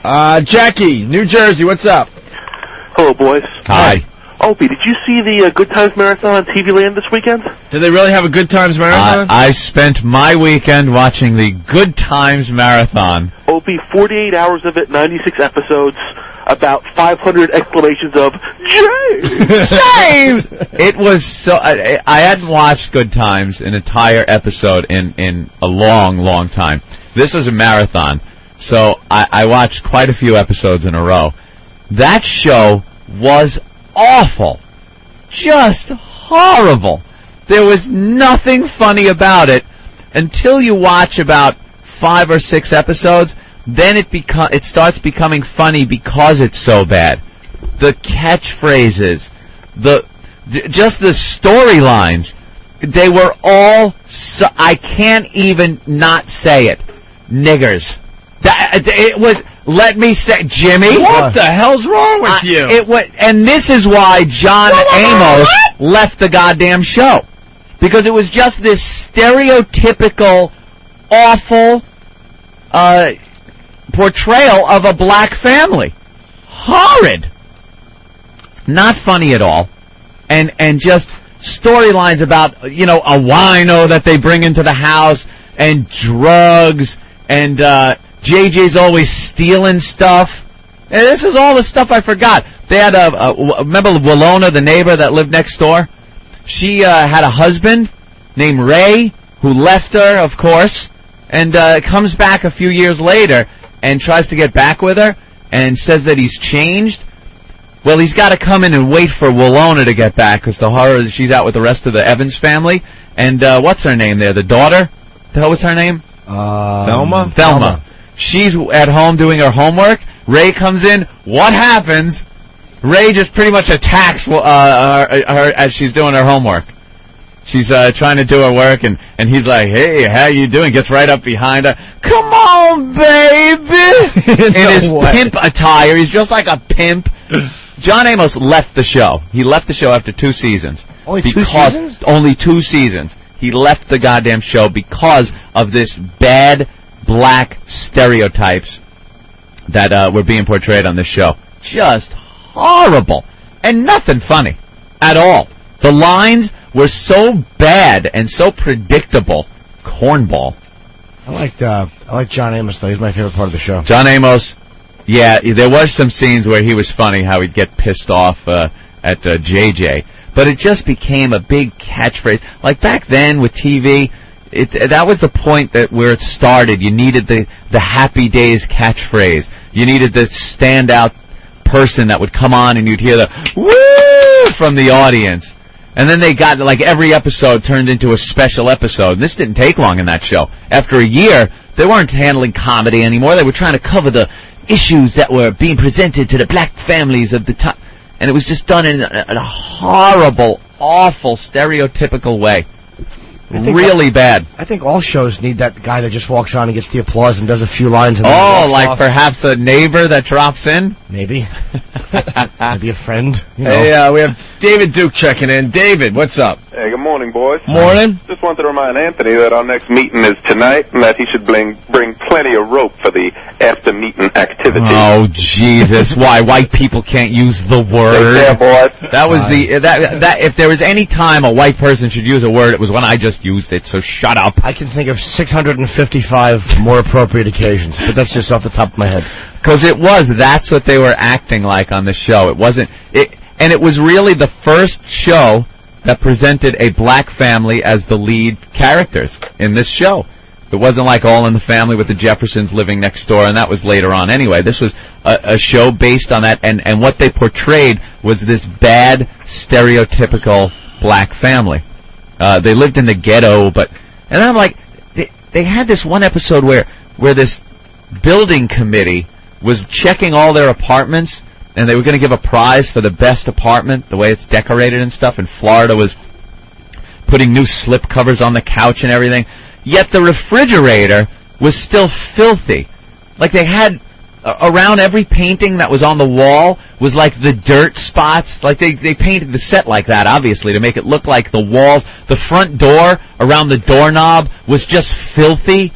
Jackie, New Jersey, what's up? Hello, boys. Hi. Opie, did you see the Good Times Marathon on TV Land this weekend? Did they really have a Good Times Marathon? I spent my weekend watching the Good Times Marathon. Opie, 48 hours of it, 96 episodes, about 500 exclamations of, James! James! It was so... I hadn't watched Good Times, an entire episode, in a long, long time. This was a marathon, so I watched quite a few episodes in a row. That show was awful. Just horrible. There was nothing funny about it until you watch about 5 or 6 episodes. Then it starts becoming funny because it's so bad. The catchphrases, just the storylines, they were all so, I can't even not say it. Niggers. It was. Let me say, Jimmy. What the hell's wrong with you? And this is why John Amos left the goddamn show, because it was just this stereotypical, awful portrayal of a black family. Horrid. Not funny at all, and just storylines about a wino that they bring into the house and drugs and. JJ's always stealing stuff. And this is all the stuff I forgot. They had remember Willona, the neighbor that lived next door? She had a husband named Ray who left her, of course, and comes back a few years later and tries to get back with her and says that he's changed. Well, he's got to come in and wait for Willona to get back because the horror is she's out with the rest of the Evans family. And what's her name there? The daughter? The hell was her name? Thelma? Thelma. She's at home doing her homework. Ray comes in. What happens? Ray just pretty much attacks her as she's doing her homework. She's trying to do her work, and he's like, "Hey, how you doing?" Gets right up behind her. "Come on, baby!" In his pimp attire. He's just like a pimp. John Amos left the show. He left the show after 2 seasons. Only 2 seasons? Only 2 seasons. He left the goddamn show because of this bad black stereotypes that were being portrayed on this show. Just horrible. And nothing funny at all. The lines were so bad and so predictable. Cornball. I like John Amos, though. He's my favorite part of the show. John Amos, yeah, there was some scenes where he was funny, how he'd get pissed off at JJ. But it just became a big catchphrase. Like back then with TV... that was the point where it started. You needed the Happy Days catchphrase. You needed the standout person that would come on and you'd hear the woo from the audience. And then they got, like, every episode turned into a special episode. This didn't take long in that show. After a year, they weren't handling comedy anymore. They were trying to cover the issues that were being presented to the black families of the time. And it was just done in a horrible, awful, stereotypical way. Really bad. I think all shows need that guy that just walks on and gets the applause and does a few lines. And like perhaps a neighbor that drops in? Maybe. Maybe a friend. Hey, we have David Duke checking in. David, what's up? Hey, good morning, boys. Morning. Just wanted to remind Anthony that our next meeting is tonight and that he should bring plenty of rope for the after-meeting activity. Oh, Jesus. Why? White people can't use the word. Yeah, boys. That was that if there was any time a white person should use a word, it was when I just used it, so shut up. I can think of 655 more appropriate occasions, but that's just off the top of my head. Because that's what they were acting like on the show. It wasn't, and it was really the first show that presented a black family as the lead characters in this show. It wasn't like All in the Family with the Jeffersons living next door, and that was later on anyway. This was a show based on that, and what they portrayed was this bad, stereotypical black family. They lived in the ghetto, and I'm like, they had this one episode where this building committee was checking all their apartments, and they were going to give a prize for the best apartment, the way it's decorated and stuff, and Florida was putting new slip covers on the couch and everything, yet the refrigerator was still filthy. Like they had, around every painting that was on the wall was like the dirt spots. Like they painted the set like that, obviously, to make it look like the walls, the front door around the doorknob was just filthy.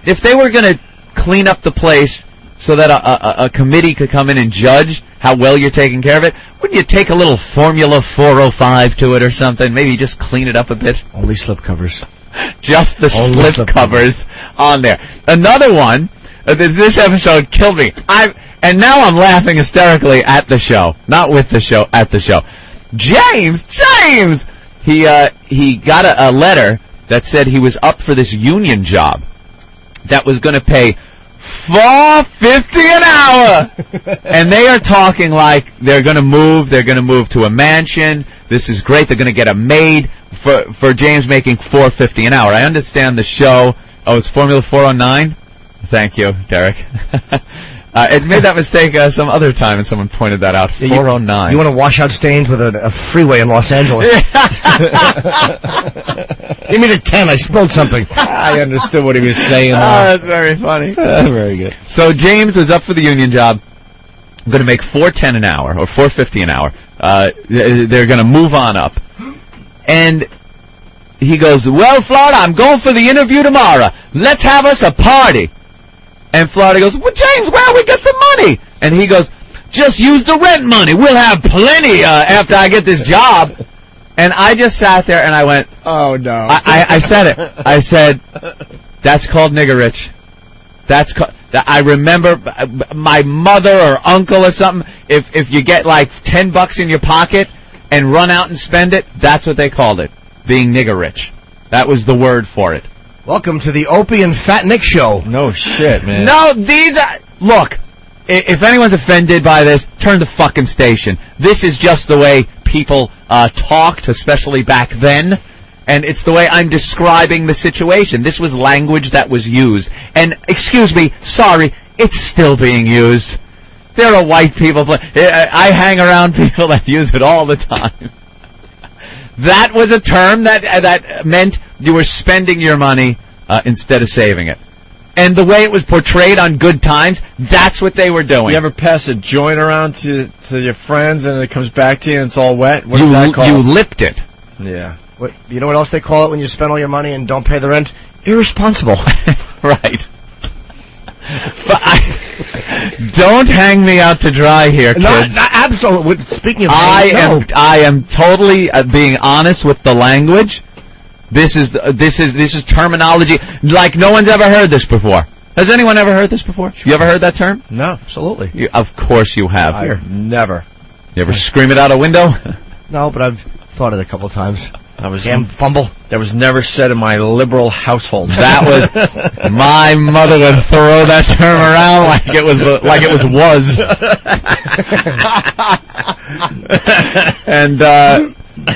If they were going to clean up the place so that a committee could come in and judge how well you're taking care of it? Wouldn't you take a little Formula 405 to it or something? Maybe just clean it up a bit? Only slipcovers. Just the slip covers on there. Another one, this episode killed me. And now I'm laughing hysterically at the show. Not with the show, at the show. James! He got a letter that said he was up for this union job that was going to pay $4.50 an hour. And they are talking like they're going to move to a mansion. This is great. They're going to get a maid for James making $4.50 an hour. I understand the show. Oh, it's Formula 409? Thank you, Derek. It made that mistake some other time, and someone pointed that out. 409. You want to wash out stains with a freeway in Los Angeles? Give me the 10. I spilled something. I understood what he was saying. That's very funny. Very good. So James was up for the union job. I'm going to make $4.10 an hour, or $4.50 an hour. They're going to move on up. And he goes, well, Florida, I'm going for the interview tomorrow. Let's have us a party. And Florida goes, well, James, where we get the money? And he goes, just use the rent money. We'll have plenty after I get this job. And I just sat there and I went, oh, no. I said it. I said, that's called nigger rich. I remember my mother or uncle or something, if you get like $10 in your pocket and run out and spend it, that's what they called it, being nigger rich. That was the word for it. Welcome to the Opie and Fat Nick show. No shit, man. No, these are... Look, if anyone's offended by this, turn the fucking station. This is just the way people talked, especially back then. And it's the way I'm describing the situation. This was language that was used. And, excuse me, sorry, it's still being used. There are white people... I hang around people that use it all the time. That was a term that meant you were spending your money instead of saving it. And the way it was portrayed on Good Times, that's what they were doing. You ever pass a joint around to your friends and it comes back to you and it's all wet? What is that called? You lipped it. Yeah. You know what else they call it when you spend all your money and don't pay the rent? Irresponsible. Right. But don't hang me out to dry here, kids. No, absolutely. Speaking of I am totally being honest with the language. This is terminology like no one's ever heard this before. Has anyone ever heard this before? You ever heard that term? No, absolutely. Of course you have. Never. You ever scream it out a window? No, but I've thought it a couple times. Fumble. That was never said in my liberal household. That was my mother would throw that term around like it was. And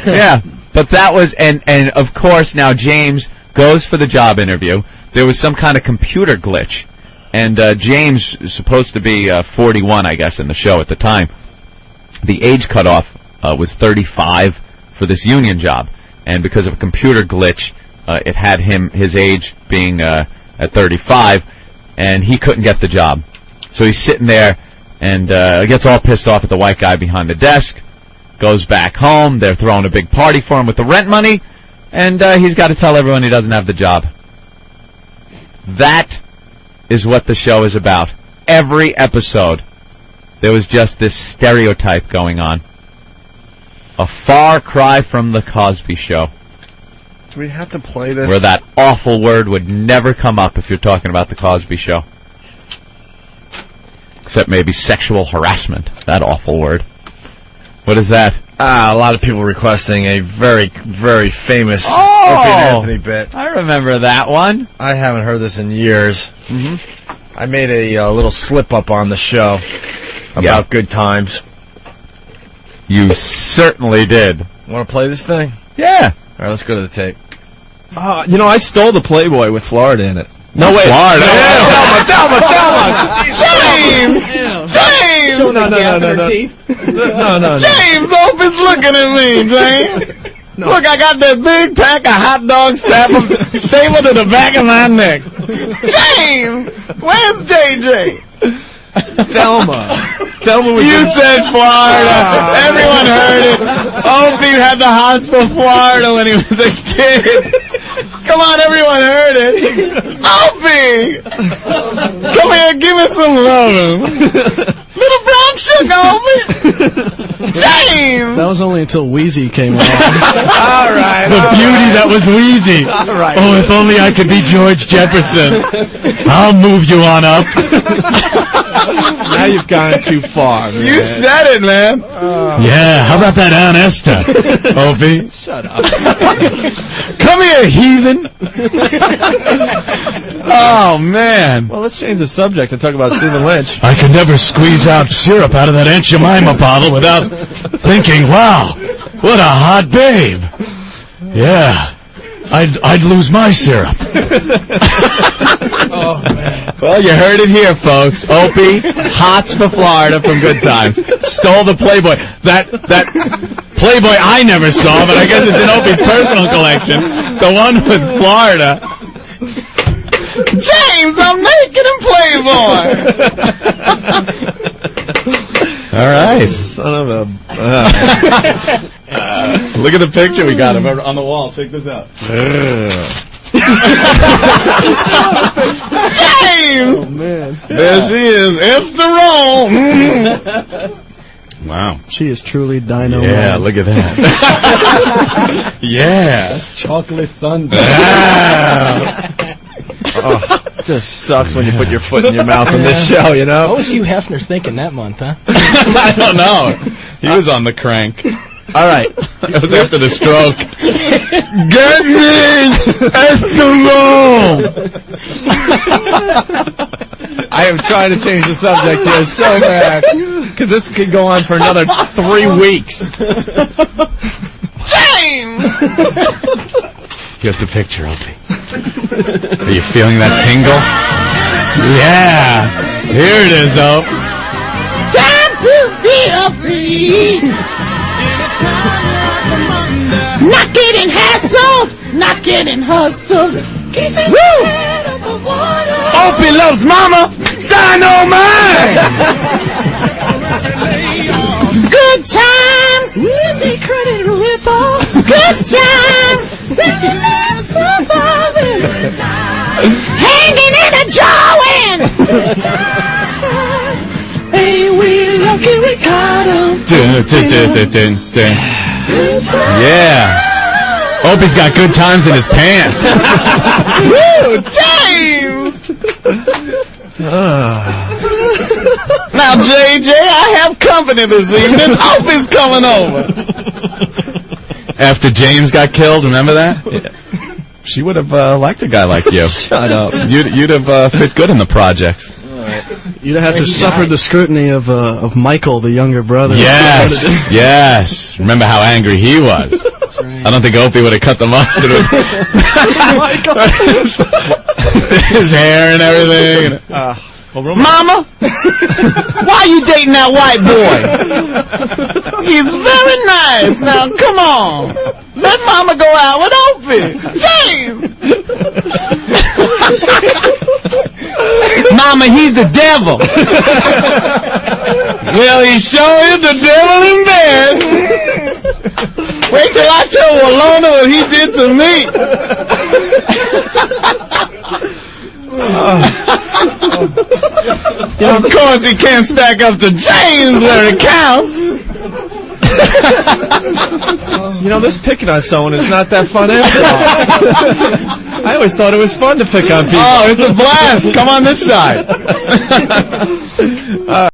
yeah, but that was and of course now James goes for the job interview. There was some kind of computer glitch, and James is supposed to be 41, I guess, in the show at the time. The age cutoff was 35 for this union job. And because of a computer glitch, it had his age being at 35, and he couldn't get the job. So he's sitting there and gets all pissed off at the white guy behind the desk, goes back home. They're throwing a big party for him with the rent money, and he's got to tell everyone he doesn't have the job. That is what the show is about. Every episode, there was just this stereotype going on. A far cry from the Cosby Show. Do we have to play this? Where that awful word would never come up if you're talking about the Cosby Show. Except maybe sexual harassment. That awful word. What is that? A lot of people requesting a very, very famous Opie and Anthony bit. I remember that one. I haven't heard this in years. Mm-hmm. I made a little slip-up on the show about Good Times. You certainly did. Want to play this thing? Yeah. All right, let's go to the tape. I stole the Playboy with Florida in it. No, wait. Florida. Tell me. James! James! No. James, Opie's looking at me, James. No. Look, I got that big pack of hot dogs stapled to the back of my neck. James! Where's JJ? Thelma. You said Florida. Everyone heard it. Opie had the hots for Florida when he was a kid. Come on, everyone heard it. Opie! Come here, give me some loving. Little brown sugar, Opie. James! That was only until Wheezy came along. All right. The beauty that was Wheezy. All right. Oh, if only I could be George Jefferson. I'll move you on up. Now you've gone too far, man. You said it, man. Yeah, how about that Aunt Esther? Opie. Shut up. Come here, heathen. Oh, man. Well, let's change the subject and talk about Stephen Lynch. I could never squeeze out syrup out of that Aunt Jemima bottle without thinking, wow, what a hot babe. Yeah, I'd lose my syrup. Oh, man. Well, you heard it here, folks. Opie, hots for Florida from Good Times. Stole the Playboy. That Playboy I never saw, but I guess it's in Opie's personal collection. The one with Florida. James, I'm naked in Playboy. All right. Son of a... Look at the picture we got of her on the wall. Check this out. James! Oh, man. There she is. Esther Rome. Wow. She is truly dynamite. Yeah, look at that. Yeah. Chocolate thunder. Wow. Oh, just sucks when you put your foot in your mouth on this show, you know? What was Hugh Hefner thinking that month, huh? I don't know. He was on the crank. All right. It was after the stroke. Get me Esther. I am trying to change the subject here so bad, because this could go on for another 3 weeks. James! Here's the picture, Opie. Are you feeling that tingle? Yeah. Here it is, though. Time to be free. Not getting hassled, not getting hustled. Keeping your head above water. Opie loves mama. Dynamite! Good times with the credit rip-offs. Good times. Hanging in a drawing. Hey, we lucky we caught 'em. Yeah. Opie's got good times in his pants. Woo, James! Now, JJ, I have company this evening. Opie's coming over. After James got killed, remember that? Yeah. She would have liked a guy like you. Shut up. You'd have fit good in the projects. You'd have to suffer the scrutiny of Michael, the younger brother. Yes, yes. Remember how angry he was. That's right. I don't think Opie would have cut the mustard with his hair and everything. Mama, why are you dating that white boy? He's very nice. Now, come on. Let Mama go out with Opie. James! Mama, he's the devil. Well, he sure is the devil in bed. Wait till I tell Walona what he did to me. Of course he can't stack up to James where it counts. You know, this picking on someone is not that fun after all. I always thought it was fun to pick on people. Oh, it's a blast. Come on this side.